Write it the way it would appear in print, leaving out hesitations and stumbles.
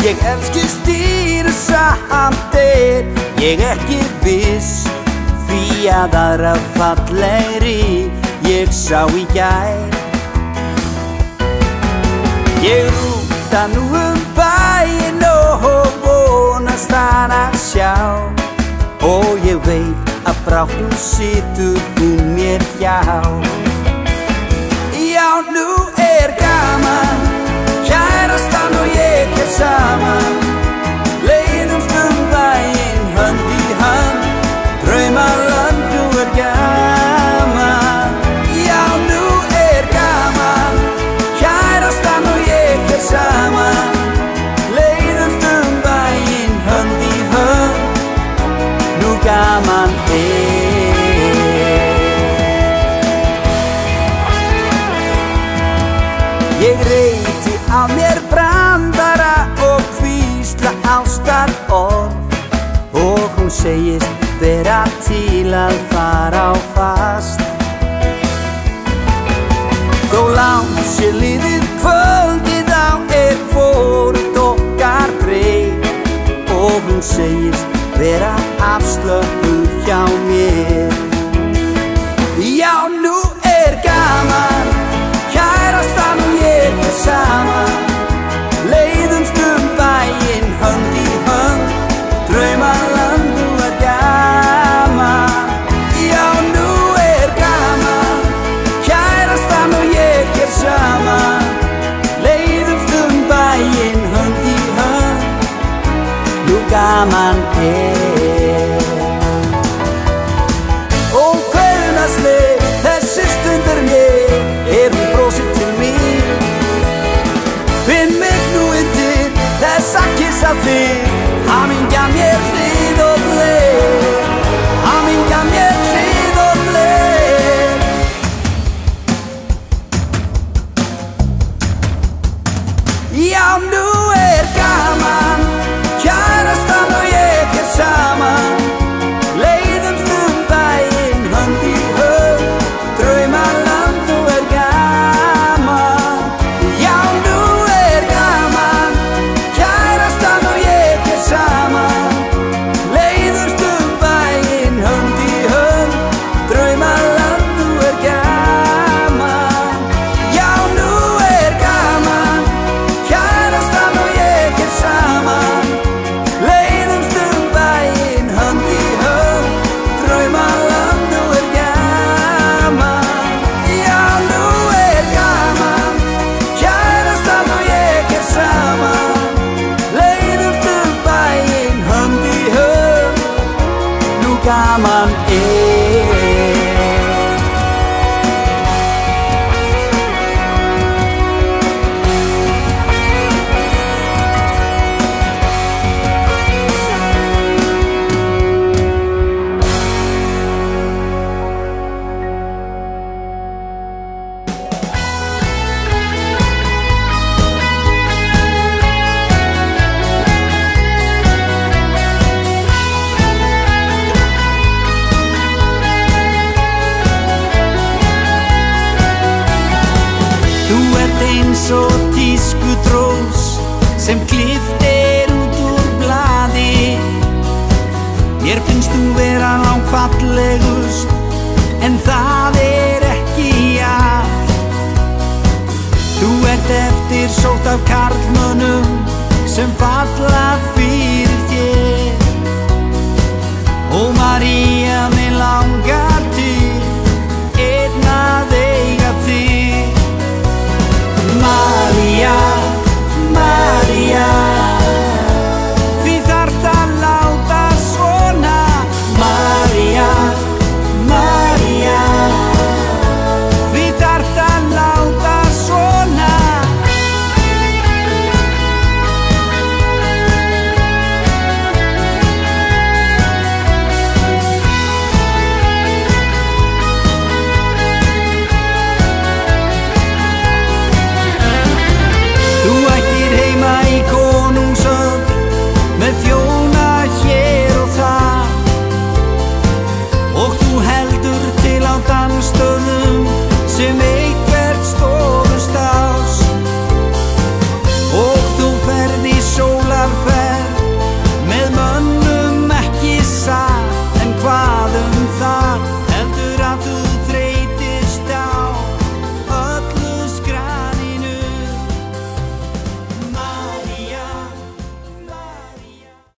Ég elskist þér samt ég ekki viss, því að aðra fallegri ég sá í gær. Ég rúta nú bæinn og vonast hana sjá, og ég veit að brátt situr hún mér hjá. Já, nú gaman, kærastan og ég saman, leiðumst bæinn hönd í hönd, draumalönd nú gaman. Já, nú gaman, kærastan og ég saman, leiðumst bæinn hönd í hönd, nú gaman Ég reyti á mér brandara og hvísla ástarorð, og hún segist vera til að fara á fast. Þó langt sé liðið kvöldið á hvorugt okkar breytt, og hún segist vera afslöppuð hjá mér. Já, nú gaman, kærastan og ég saman, leiðumst bæinn hönd í hönd, draumalönd nú gaman. Já, nú gaman, kærastan og ég saman, leiðumst bæinn hönd í hönd, nú gaman Og hversdagsleg þessi stundir mér, hún brosir til mín. Finn mig nú undir þess að kyssa þig, hamingjan mér hlið og hlið, hamingjan mér hlið og hlið. Já, nú gaman, kærastan og ég saman, leiðumst bæinn hönd í hönd, draumalönd nú gaman. Já, nú gaman, kærastan og ég saman, leiðumst bæinn hönd í hönd, draumalönd nú gaman. Já, nú gaman, kærastan og ég saman, leiðumst bæinn hönd í hönd, draumalönd nú gaman. Já, nú gaman, kærastan og ég saman, leiðumst bæinn hönd í hönd, nú gaman Þú ert eins og tískudrós sem klippt út úr blaði. Mér finnst þú vera langfallegust, en það ekki allt. Þú ert eftirsótt af karlmönnum sem falla